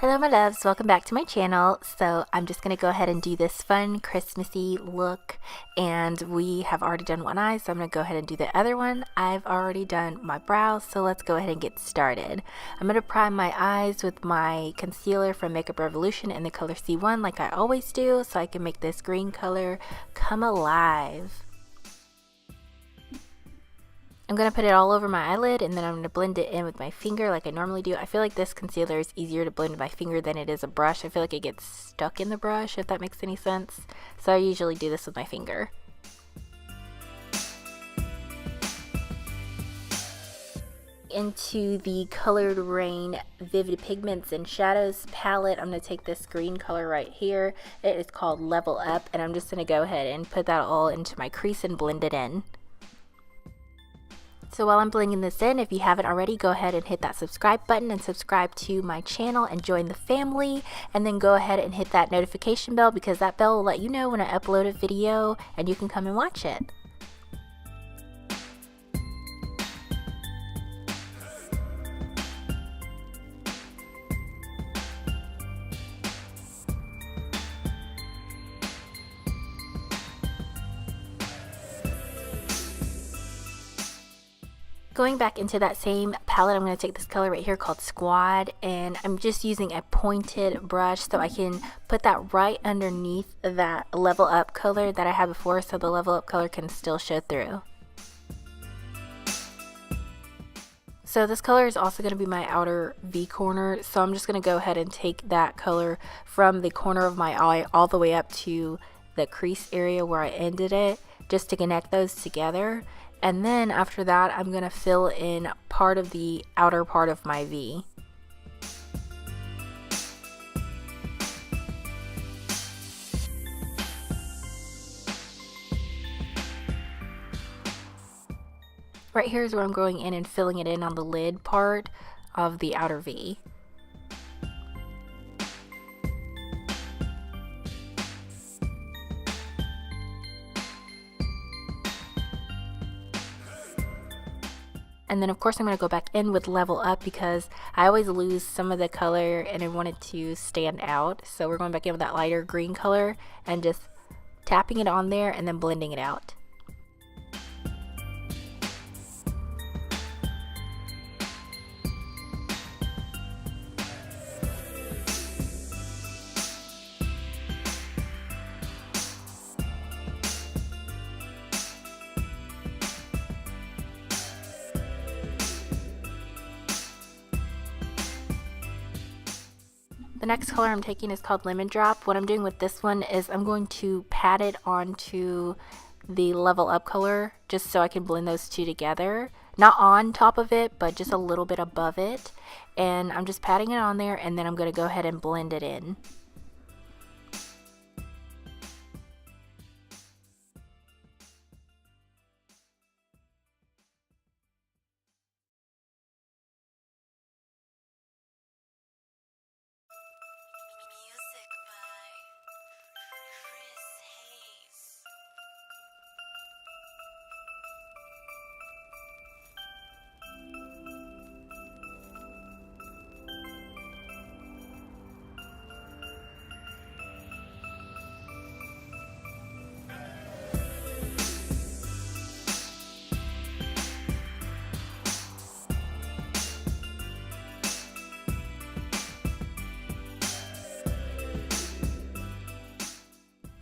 Hello my loves, welcome back to my channel. So I'm just going to go ahead and do this fun Christmassy look, and we have already done one eye, so I'm going to go ahead and do the other one. I've already done my brows, so let's go ahead and get started. I'm going to prime my eyes with my concealer from Makeup Revolution in the color C1 like I always do, so I can make this green color come alive. I'm going to put it all over my eyelid, and then I'm going to blend it in with my finger like I normally do. I feel like this concealer is easier to blend with my finger than it is a brush. I feel like it gets stuck in the brush, if that makes any sense. So I usually do this with my finger. Into the Colored Rain Vivid Pigments and Shadows palette, I'm going to take this green color right here. It is called Level Up, and I'm just going to go ahead and put that all into my crease and blend it in. So while I'm blending this in, if you haven't already, go ahead and hit that subscribe button and subscribe to my channel and join the family. And then go ahead and hit that notification bell, because that bell will let you know when I upload a video and you can come and watch it. Going back into that same palette, I'm going to take this color right here called Squad, and I'm just using a pointed brush so I can put that right underneath that Level Up color that I had before, so the Level Up color can still show through. So this color is also going to be my outer V corner, so I'm just going to go ahead and take that color from the corner of my eye all the way up to the crease area where I ended it, just to connect those together. And then after that, I'm going to fill in part of the outer part of my V. Right here is where I'm going in and filling it in on the lid part of the outer V. And then of course I'm going to go back in with Level Up, because I always lose some of the color and I want it to stand out. So we're going back in with that lighter green color and just tapping it on there and then blending it out. The next color I'm taking is called Lemon Drop. What I'm doing with this one is I'm going to pat it onto the Level Up color just so I can blend those two together. Not on top of it, but just a little bit above it. And I'm just patting it on there, and then I'm going to go ahead and blend it in.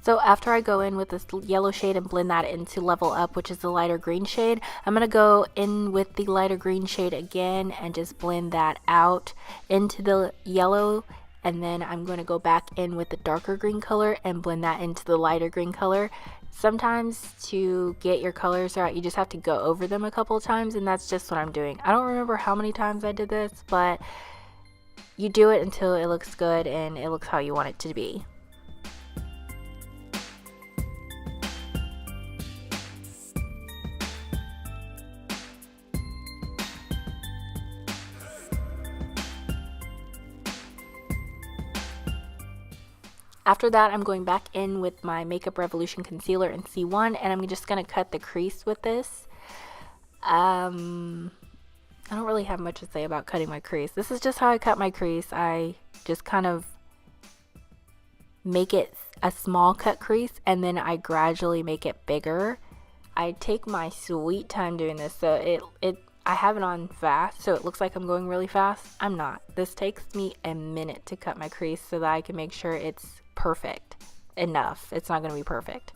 So after I go in with this yellow shade and blend that into Level Up, which is the lighter green shade, I'm going to go in with the lighter green shade again and just blend that out into the yellow. And then I'm going to go back in with the darker green color and blend that into the lighter green color. Sometimes to get your colors right, you just have to go over them a couple of times, and that's just what I'm doing. I don't remember how many times I did this, but you do it until it looks good and it looks how you want it to be. After that, I'm going back in with my Makeup Revolution concealer in C1, and I'm just going to cut the crease with this. I don't really have much to say about cutting my crease. This is just how I cut my crease. I just kind of make it a small cut crease and then I gradually make it bigger. I take my sweet time doing this, so I have it on fast, so it looks like I'm going really fast. I'm not. This takes me a minute to cut my crease so that I can make sure it's perfect enough. It's not going to be perfect.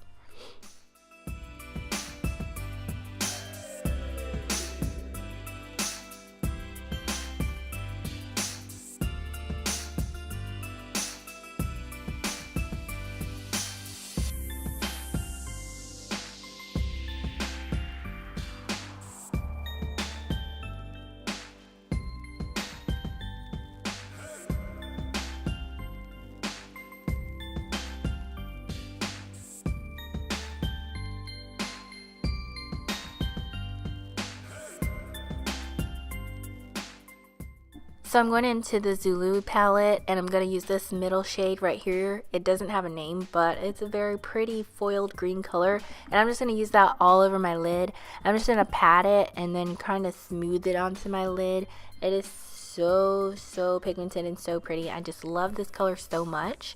So I'm going into the Zulu palette and I'm going to use this middle shade right here. It doesn't have a name, but it's a very pretty foiled green color. And I'm just going to use that all over my lid. I'm just going to pat it and then kind of smooth it onto my lid. It is so pigmented and so pretty. I just love this color so much.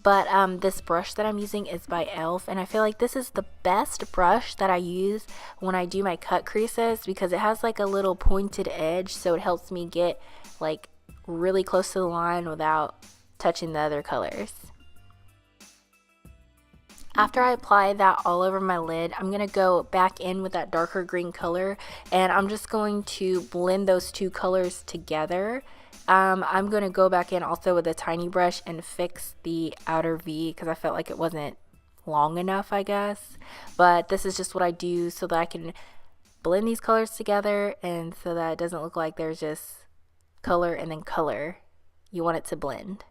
But this brush that I'm using is by e.l.f. and I feel like this is the best brush that I use when I do my cut creases because it has like a little pointed edge, so it helps me get like really close to the line without touching the other colors. After I apply that all over my lid, I'm going to go back in with that darker green color and I'm just going to blend those two colors together. I'm going to go back in also with a tiny brush and fix the outer V because I felt like it wasn't long enough, I guess. But this is just what I do so that I can blend these colors together and so that it doesn't look like there's just color and then color. You want it to blend.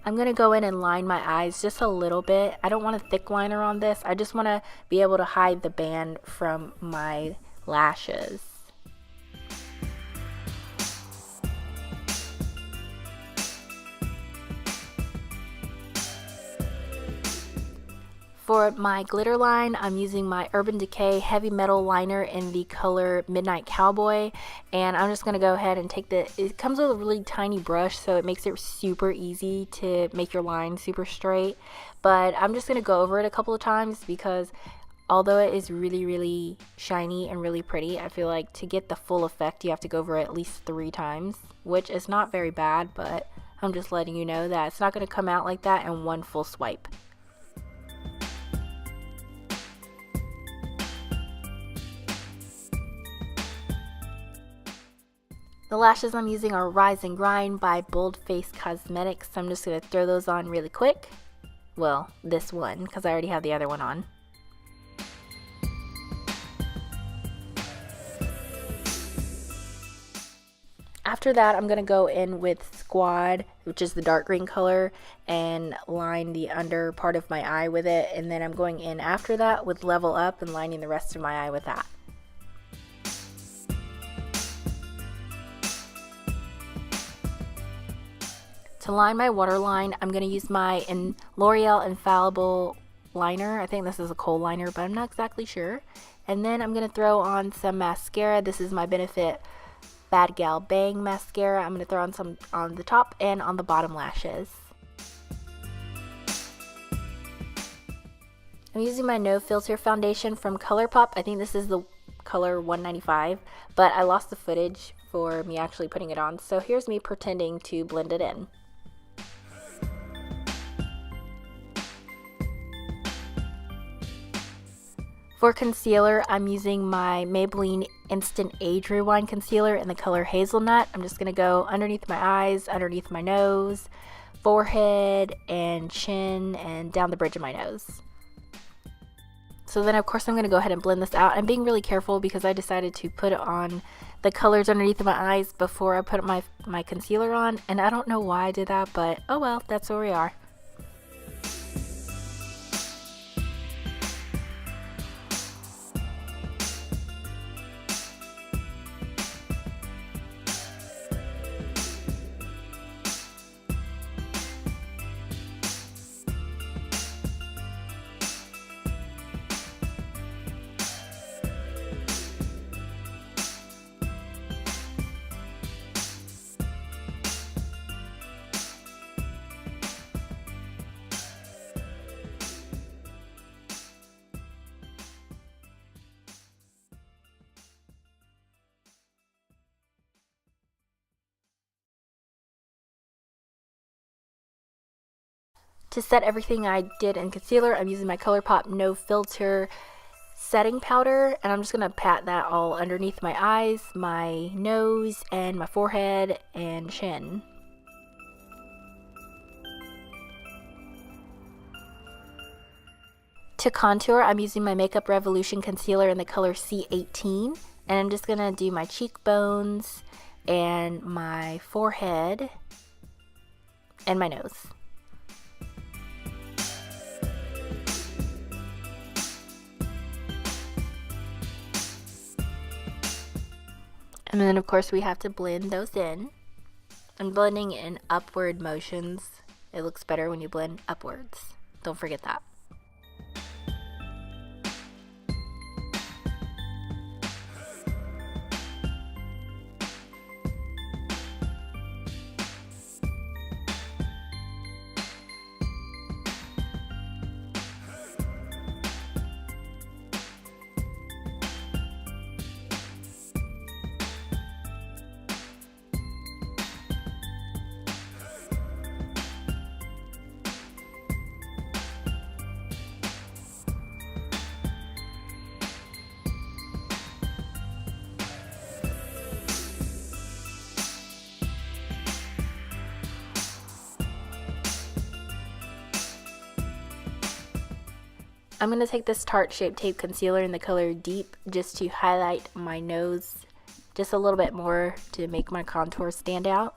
I'm going to go in and line my eyes just a little bit. I don't want a thick liner on this. I just want to be able to hide the band from my lashes. For my glitter line, I'm using my Urban Decay Heavy Metal Liner in the color Midnight Cowboy. And I'm just going to go ahead and take it comes with a really tiny brush, so it makes it super easy to make your line super straight. But I'm just going to go over it a couple of times because although it is really shiny and really pretty, I feel like to get the full effect, you have to go over it at least 3 times, which is not very bad, but I'm just letting you know that it's not going to come out like that in one full swipe. The lashes I'm using are Rise and Grind by BoldFace Cosmetics. So I'm just going to throw those on really quick. Well, this one, because I already have the other one on. After that, I'm going to go in with Squad, which is the dark green color, and line the under part of my eye with it. And then I'm going in after that with Level Up and lining the rest of my eye with that. To line my waterline, I'm going to use my L'Oreal Infallible liner. I think this is a kohl liner, but I'm not exactly sure. And then I'm going to throw on some mascara. This is my Benefit BadGal Bang mascara. I'm going to throw on some on the top and on the bottom lashes. I'm using my No Filter foundation from Colourpop. I think this is the color 195, but I lost the footage for me actually putting it on. So here's me pretending to blend it in. For concealer, I'm using my Maybelline Instant Age Rewind Concealer in the color Hazelnut. I'm just going to go underneath my eyes, underneath my nose, forehead, and chin, and down the bridge of my nose. So then, of course, I'm going to go ahead and blend this out. I'm being really careful because I decided to put on the colors underneath my eyes before I put my concealer on. And I don't know why I did that, but oh well, that's where we are. To set everything I did in concealer, I'm using my Colourpop No Filter setting powder, and I'm just going to pat that all underneath my eyes, my nose, and my forehead and chin. To contour, I'm using my Makeup Revolution concealer in the color C18, and I'm just going to do my cheekbones and my forehead and my nose. And then of course we have to blend those in. I'm blending in upward motions. It looks better when you blend upwards. Don't forget that. I'm going to take this Tarte Shape Tape Concealer in the color Deep just to highlight my nose just a little bit more to make my contour stand out.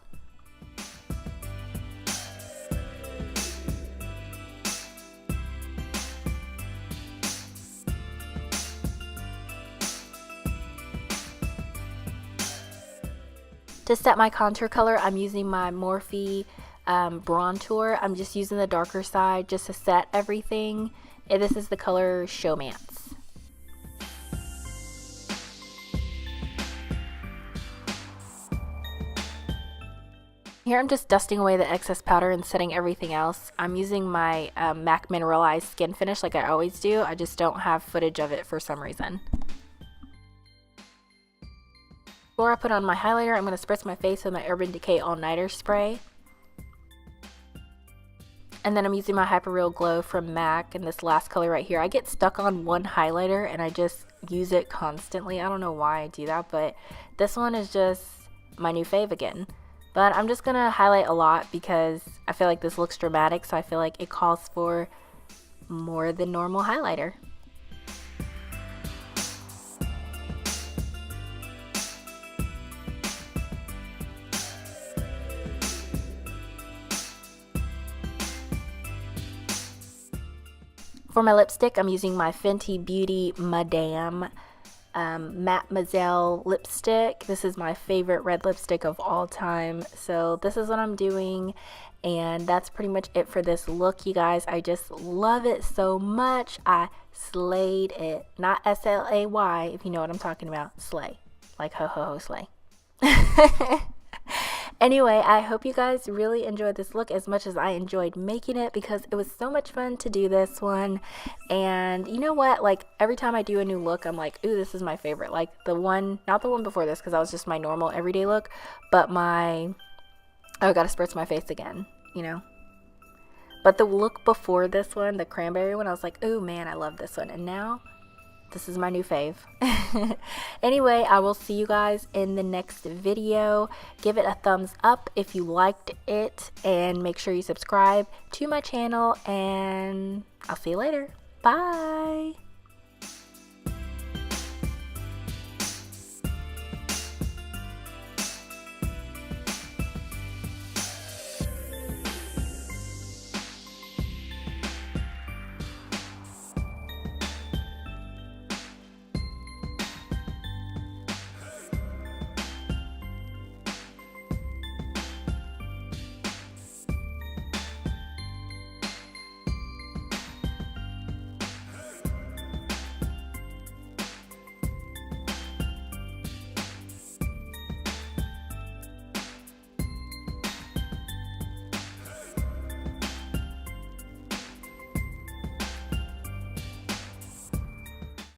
To set my contour color, I'm using my Morphe Brontour. I'm just using the darker side just to set everything. And this is the color Showmance. Here I'm just dusting away the excess powder and setting everything else. I'm using my MAC Mineralized Skin Finish like I always do. I just don't have footage of it for some reason. Before I put on my highlighter, I'm going to spritz my face with my Urban Decay All Nighter spray. And then I'm using my Hyper Real Glow from MAC in this last color right here. I get stuck on one highlighter and I just use it constantly. I don't know why I do that, but this one is just my new fave again. But I'm just going to highlight a lot because I feel like this looks dramatic, so I feel like it calls for more than normal highlighter. For my lipstick, I'm using my Fenty Beauty Madame Mattmoiselle lipstick. This is my favorite red lipstick of all time. So this is what I'm doing, and that's pretty much it for this look, you guys. I just love it so much. I slayed it. Not S-L-A-Y, if you know what I'm talking about. Slay. Like ho ho ho slay. Anyway, I hope you guys really enjoyed this look as much as I enjoyed making it, because it was so much fun to do this one. And you know what, like every time I do a new look, I'm like, ooh, this is my favorite. Like the one, not the one before this, because that was just my normal everyday look, but my, oh, I gotta spritz my face again, you know. But the look before this one, the cranberry one, I was like, ooh man, I love this one. And now this is my new fave. Anyway, I will see you guys in the next video. Give it a thumbs up if you liked it, and make sure you subscribe to my channel, and I'll see you later. Bye.